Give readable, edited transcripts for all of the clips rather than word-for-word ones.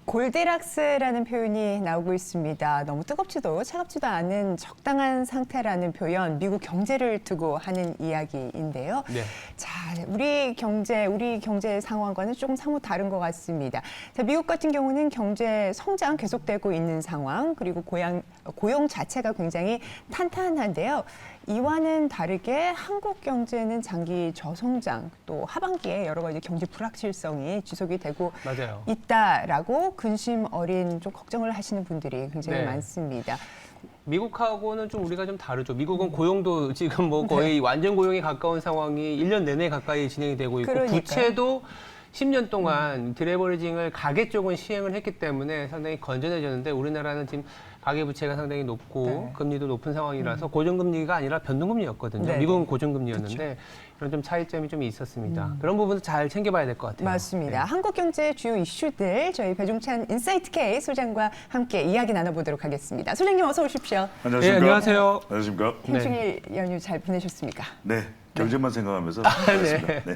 골디락스라는 표현이 나오고 있습니다. 너무 뜨겁지도 차갑지도 않은 적당한 상태라는 표현, 미국 경제를 두고 하는 이야기인데요. 네. 자, 우리 경제 상황과는 조금 사뭇 다른 것 같습니다. 자, 미국 같은 경우는 경제 성장 계속되고 있는 상황, 그리고 고용 자체가 굉장히 탄탄한데요. 이와는 다르게 한국 경제는 장기 저성장, 또 하반기에 여러 가지 경제 불확실성이 지속이 되고 맞아요. 있다라고 근심 어린 좀 걱정을 하시는 분들이 굉장히 네. 많습니다. 미국하고는 좀 우리가 좀 다르죠. 미국은 고용도 지금 뭐 거의 완전 고용에 가까운 상황이 1년 내내 가까이 진행이 되고 있고 그러니까요. 부채도 10년 동안 디레버리징을 가계 쪽은 시행을 했기 때문에 상당히 건전해졌는데 우리나라는 지금 가계 부채가 상당히 높고 네. 금리도 높은 상황이라서 고정금리가 아니라 변동금리였거든요. 네. 미국은 고정금리였는데 이런 좀 차이점이 좀 있었습니다. 그런 부분도 잘 챙겨봐야 될 것 같아요. 맞습니다. 네. 한국 경제 주요 이슈들 저희 배종찬 인사이트 K 소장과 함께 이야기 나눠보도록 하겠습니다. 소장님 어서 오십시오. 네, 안녕하세요. 안녕하십니까? hin충일 연휴 잘 보내셨습니까? 네, 경제만 생각하면서 네. 하겠습니다. 네.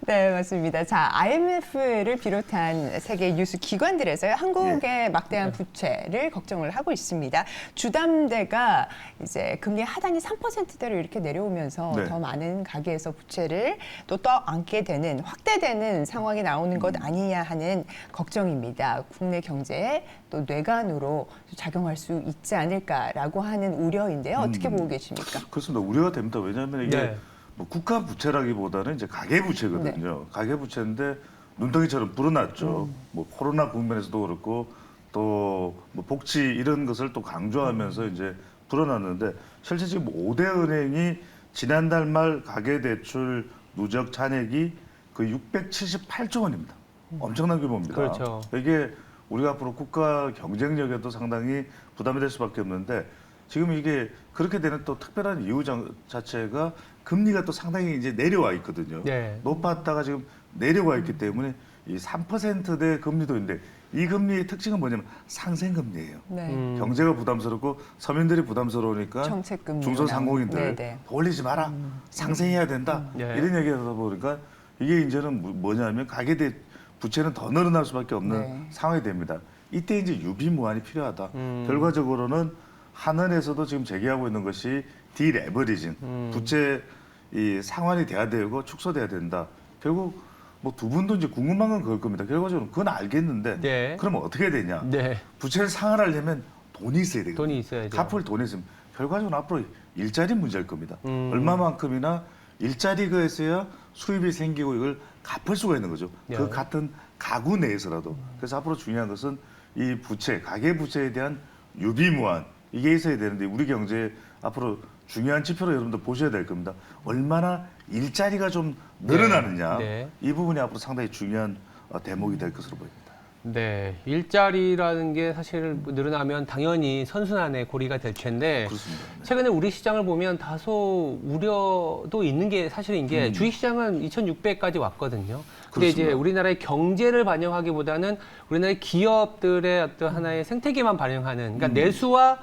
네, 맞습니다. 자, IMF를 비롯한 세계 유수 기관들에서 한국의 막대한 부채를 걱정을 하고 있습니다. 주담대가 이제 금리 하단이 3%대로 이렇게 내려오면서 네. 더 많은 가계에서 부채를 또 떠안게 되는 확대되는 상황이 나오는 것 아니냐 하는 걱정입니다. 국내 경제에 또 뇌관으로 작용할 수 있지 않을까라고 하는 우려인데요. 어떻게 보고 계십니까? 그렇습니다. 우려가 됩니다. 왜냐하면 이게 네. 뭐 국가 부채라기보다는 이제 가계 부채거든요. 가계 부채인데 눈덩이처럼 불어났죠. 뭐 코로나 국면에서도 그렇고 또 뭐 복지 이런 것을 또 강조하면서 이제 불어났는데 실제 지금 5대 은행이 지난달 말 가계 대출 누적 잔액이 거의 678조 원입니다. 엄청난 규모입니다. 그렇죠. 이게 우리가 앞으로 국가 경쟁력에도 상당히 부담이 될 수밖에 없는데 지금 이게 그렇게 되는 또 특별한 이유 자체가 금리가 또 상당히 이제 내려와 있거든요. 네. 높았다가 지금 내려와 있기 때문에 이 3%대 금리도 있는데 이 금리의 특징은 뭐냐면 상생금리예요. 네. 경제가 부담스럽고 서민들이 부담스러우니까 정책금리 중소상공인들 네네. 올리지 마라. 상생해야 된다. 네. 이런 얘기하다 보니까 이게 이제는 뭐냐면 가계대 부채는 더 늘어날 수밖에 없는 네. 상황이 됩니다. 이때 이제 유비무환이 필요하다. 결과적으로는 한은에서도 지금 제기하고 있는 것이 디레버리징, 부채 이 상환이 돼야 되고 축소돼야 된다. 결국 뭐 두 분도 이제 궁금한 건 그럴 겁니다. 결과적으로 그건 알겠는데 네. 그러면 어떻게 되냐? 네. 부채를 상환하려면 돈이 있어야 되거든요. 돈이 있어야죠. 갚을 돈이 있으면 결과적으로 앞으로 일자리 문제일 겁니다. 음. 얼마만큼이나 일자리가 있어야 수입이 생기고 이걸 갚을 수가 있는 거죠. 네. 그 같은 가구 내에서라도. 그래서 앞으로 중요한 것은 이 부채, 가계 부채에 대한 유비무환 이게 있어야 되는데 우리 경제에 앞으로 중요한 지표로 여러분들 보셔야 될 겁니다. 얼마나 일자리가 좀 늘어나느냐. 네. 이 부분이 앞으로 상당히 중요한 대목이 될 것으로 보입니다. 네, 일자리라는 게 사실 늘어나면 당연히 선순환의 고리가 될 텐데 그렇습니다. 네. 최근에 우리 시장을 보면 다소 우려도 있는 게 사실인 게 주식시장은 2,600까지 왔거든요. 근데 이제 그렇습니다. 우리나라의 경제를 반영하기보다는 우리나라의 기업들의 어떤 하나의 생태계만 반영하는 그러니까 내수와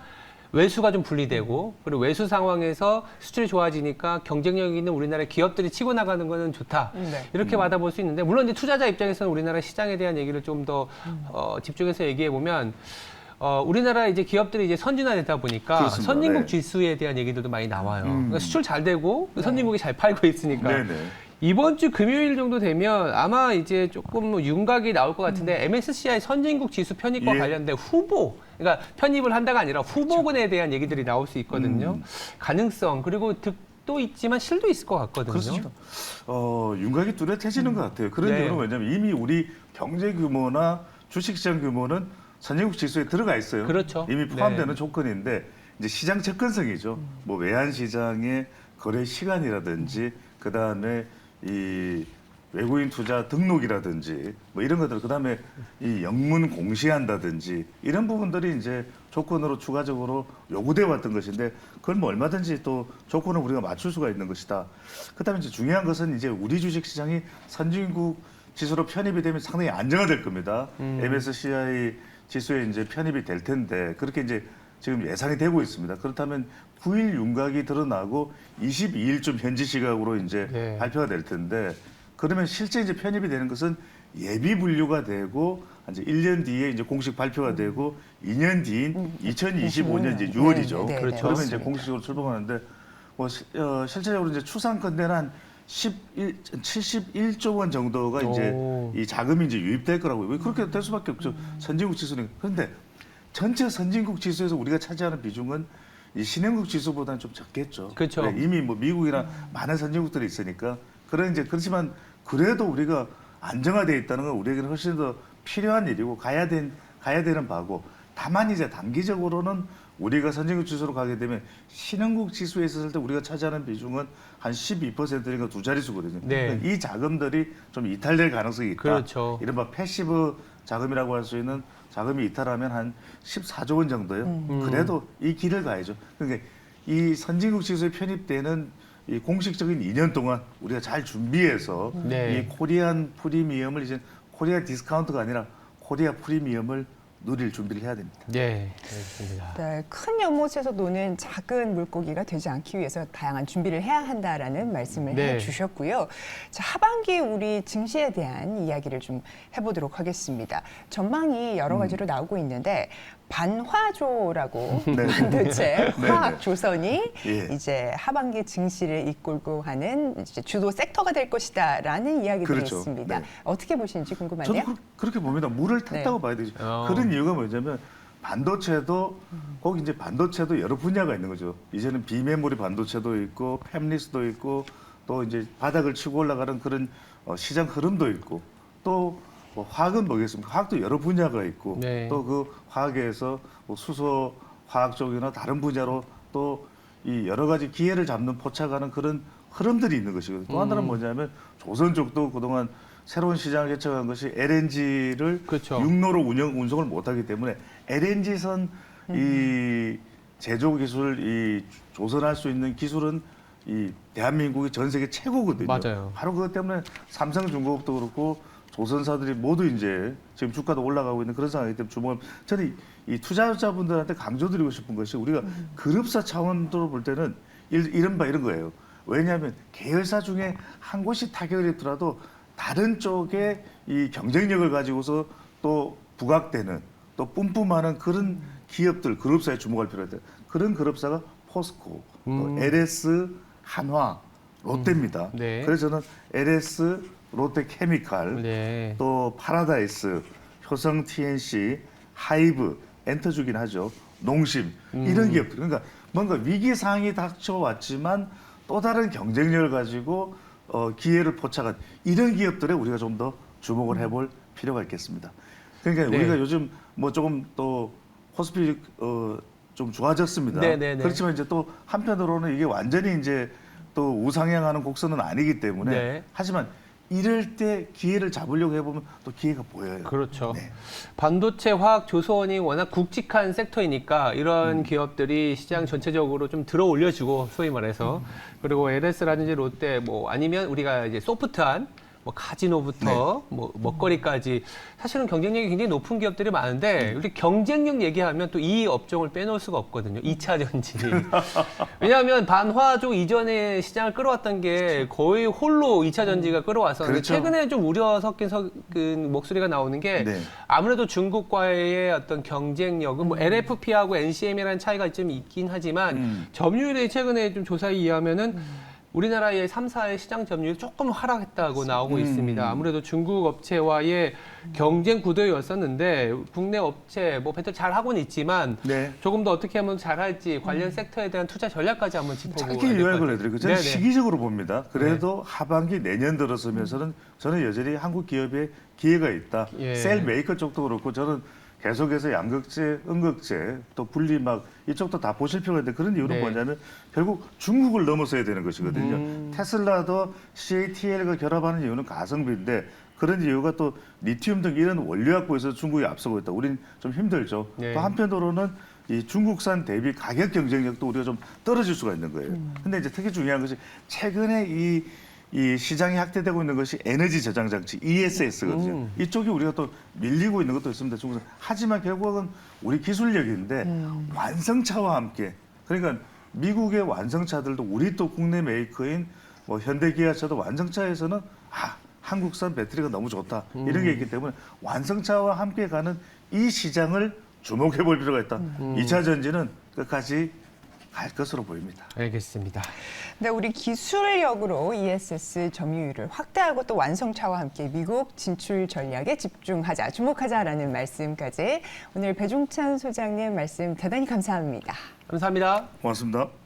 외수가 좀 분리되고 그리고 외수 상황에서 수출이 좋아지니까 경쟁력 있는 우리나라의 기업들이 치고 나가는 거는 좋다. 네. 이렇게 받아볼 수 있는데 물론 이제 투자자 입장에서는 우리나라 시장에 대한 얘기를 좀 더 집중해서 얘기해 보면 우리나라 이제 기업들이 이제 선진화되다 보니까 그렇습니다. 선진국 네. 지수에 대한 얘기들도 많이 나와요. 그러니까 수출 잘 되고 선진국이 잘 팔고 있으니까 네네. 이번 주 금요일 정도 되면 아마 이제 조금 뭐 윤곽이 나올 것 같은데 MSCI 선진국 지수 편입과 예. 관련된 후보, 그러니까 편입을 한다가 아니라 후보군에 대한 얘기들이 나올 수 있거든요. 가능성 그리고 득도 있지만 실도 있을 것 같거든요. 그렇습니다. 윤곽이 뚜렷해지는 것 같아요. 그런 네. 이유는 왜냐하면 이미 우리 경제 규모나 주식시장 규모는 선진국 지수에 들어가 있어요. 그렇죠. 이미 포함되는 네. 조건인데 이제 시장 접근성이죠. 뭐 외환 시장의 거래 시간이라든지 그 다음에 이 외국인 투자 등록이라든지 뭐 이런 것들 그다음에 이 영문 공시한다든지 이런 부분들이 이제 조건으로 추가적으로 요구돼 왔던 것인데 그걸 뭐 얼마든지 또 조건을 우리가 맞출 수가 있는 것이다. 그다음에 이제 중요한 것은 이제 우리 주식 시장이 선진국 지수로 편입이 되면 상당히 안정화될 겁니다. MSCI 지수에 이제 편입이 될 텐데 그렇게 이제 지금 예상이 되고 있습니다. 그렇다면 9일 윤곽이 드러나고 22일쯤 현지 시각으로 이제 네. 발표가 될 텐데 그러면 실제 이제 편입이 되는 것은 예비 분류가 되고 이제 1년 뒤에 이제 공식 발표가 되고 2년 뒤인 2025년 이제 6월이죠. 네, 그렇죠. 그러면 이제 맞습니다. 공식적으로 출범하는데 뭐 실제적으로 이제 추상컨대는 한 71조 원 정도가 이제 오. 이 자금이 이제 유입될 거라고. 왜 그렇게 될 수밖에 없죠. 선진국 지수는. 그런데 전체 선진국 지수에서 우리가 차지하는 비중은 이 신흥국 지수보다는 좀 적겠죠. 그렇죠. 그래, 이미 뭐 미국이나 많은 선진국들이 있으니까. 그런 이제 그렇지만 그래도 우리가 안정화되어 있다는 건 우리에게는 훨씬 더 필요한 일이고 가야 되는 바고. 다만 이제 단기적으로는 우리가 선진국 지수로 가게 되면 신흥국 지수에 있었을 때 우리가 차지하는 비중은 한 12%니까 두 자릿수거든요. 네. 그러니까 이 자금들이 좀 이탈될 가능성이 있다. 그렇죠. 이른바 패시브 자금이라고 할 수 있는 자금이 이탈하면 한 14조 원 정도요. 그래도 이 길을 가야죠. 그러니까 이 선진국 지수에 편입되는 이 공식적인 2년 동안 우리가 잘 준비해서 네. 이 코리안 프리미엄을 이제 코리아 디스카운트가 아니라 코리아 프리미엄을 누릴 준비를 해야 됩니다. 네, 알겠습니다. 네, 큰 연못에서 노는 작은 물고기가 되지 않기 위해서 다양한 준비를 해야 한다라는 말씀을 네. 해주셨고요. 자, 하반기 우리 증시에 대한 이야기를 좀 해보도록 하겠습니다. 전망이 여러 가지로 나오고 있는데 반화조라고 네. 반도체 네, 화학 네. 조선이 예. 이제 하반기 증시를 이끌고 가는 이제 주도 섹터가 될 것이다라는 이야기들이 그렇죠. 있습니다. 네. 어떻게 보시는지 궁금한데요. 저도 그렇게 봅니다. 물을 탔다고 네. 봐야 되죠. 어. 그런 이유가 뭐냐면 반도체도 거기 이제 반도체도 여러 분야가 있는 거죠. 이제는 비메모리 반도체도 있고 팹리스도 있고 또 이제 바닥을 치고 올라가는 그런 시장 흐름도 있고 또 뭐 화학은 뭐겠습니까? 화학도 여러 분야가 있고 네. 또 그 화학에서 뭐 수소 화학 쪽이나 다른 분야로 또 이 여러 가지 기회를 잡는 포착하는 그런 흐름들이 있는 것이거든요. 또 하나는 뭐냐면 조선 쪽도 그동안 새로운 시장을 개척한 것이 LNG를 그렇죠. 육로로 운송을 못하기 때문에 LNG선 이 제조 기술 이 조선할 수 있는 기술은 이 대한민국이 전 세계 최고거든요. 맞아요. 바로 그것 때문에 삼성중공업도 그렇고 조선사들이 모두 이제 지금 주가도 올라가고 있는 그런 상황이기 때문에 주목을 저는 이 투자자분들한테 강조드리고 싶은 것이 우리가 그룹사 차원으로 볼 때는 이른바 이런 거예요. 왜냐하면 계열사 중에 한 곳이 타격을 했더라도 다른 쪽에 이 경쟁력을 가지고서 또 부각되는 또 뿜뿜하는 그런 기업들 그룹사에 주목할 필요가 있다. 그런 그룹사가 포스코, 또 LS, 한화, 롯데입니다. 네. 그래서 저는 LS, 롯데케미칼, 네. 또 파라다이스, 효성 TNC, 하이브, 엔터주긴 하죠. 농심 이런 기업들. 그러니까 뭔가 위기 상황이 닥쳐왔지만 또 다른 경쟁력을 가지고 기회를 포착한 이런 기업들에 우리가 좀 더 주목을 해볼 필요가 있겠습니다. 그러니까 네. 우리가 요즘 뭐 조금 또 코스피 좀 좋아졌습니다. 네, 네, 네. 그렇지만 이제 또 한편으로는 이게 완전히 이제 또 우상향하는 곡선은 아니기 때문에 네. 하지만 이럴 때 기회를 잡으려고 해보면 또 기회가 보여요. 그렇죠. 네. 반도체, 화학, 조선이 워낙 굵직한 섹터이니까 이런 기업들이 시장 전체적으로 좀 들어 올려주고 소위 말해서 그리고 LS라든지 롯데 뭐 아니면 우리가 이제 소프트한 뭐 카지노부터 뭐 먹거리까지 사실은 경쟁력이 굉장히 높은 기업들이 많은데 우리 경쟁력 얘기하면 또 이 업종을 빼놓을 수가 없거든요. 2차 전지. 왜냐하면 반화조 이전에 시장을 끌어왔던 게 거의 홀로 2차 전지가 끌어왔었는데 그렇죠. 최근에 좀 우려 섞인 목소리가 나오는 게 네. 아무래도 중국과의 어떤 경쟁력은 뭐 LFP하고 NCM이라는 차이가 좀 있긴 하지만 점유율이 최근에 좀 조사에 의하면은 우리나라의 3사의 시장 점유율이 조금 하락했다고 나오고 있습니다. 아무래도 중국 업체와의 경쟁 구도였었는데 국내 업체 뭐 배터 잘 하고는 있지만 네. 조금 더 어떻게 하면 잘할지 관련 섹터에 대한 투자 전략까지 한번 짚어보고 짧게 요약을 해드리고 저는 네네. 시기적으로 봅니다. 그래도 하반기 내년 들어서면서는 저는 여전히 한국 기업에 기회가 있다. 예. 셀 메이커 쪽도 그렇고 저는 계속해서 양극재, 음극재, 또 분리막 이쪽도 다 보실 필요가 있는데 그런 이유는 네. 뭐냐면 결국 중국을 넘어서야 되는 것이거든요. 테슬라도 CATL과 결합하는 이유는 가성비인데 그런 이유가 또 리튬 등 이런 원료학부에서 중국이 앞서고 있다. 우린 좀 힘들죠. 네. 또 한편으로는 이 중국산 대비 가격 경쟁력도 우리가 좀 떨어질 수가 있는 거예요. 근데 이제 특히 중요한 것이 최근에 이 시장이 확대되고 있는 것이 에너지 저장 장치 ESS거든요. 이쪽이 우리가 또 밀리고 있는 것도 있습니다. 중국은. 하지만 결국은 우리 기술력인데 완성차와 함께 그러니까 미국의 완성차들도 우리 또 국내 메이커인 뭐 현대기아차도 완성차에서는 한국산 배터리가 너무 좋다. 이런 게 있기 때문에 완성차와 함께 가는 이 시장을 주목해 볼 필요가 있다. 2차 전지는 끝까지 갈 것으로 보입니다. 알겠습니다. 네, 우리 기술력으로 ESS 점유율을 확대하고 또 완성차와 함께 미국 진출 전략에 집중하자, 주목하자라는 말씀까지 오늘 배종찬 소장님 말씀 대단히 감사합니다. 감사합니다. 고맙습니다.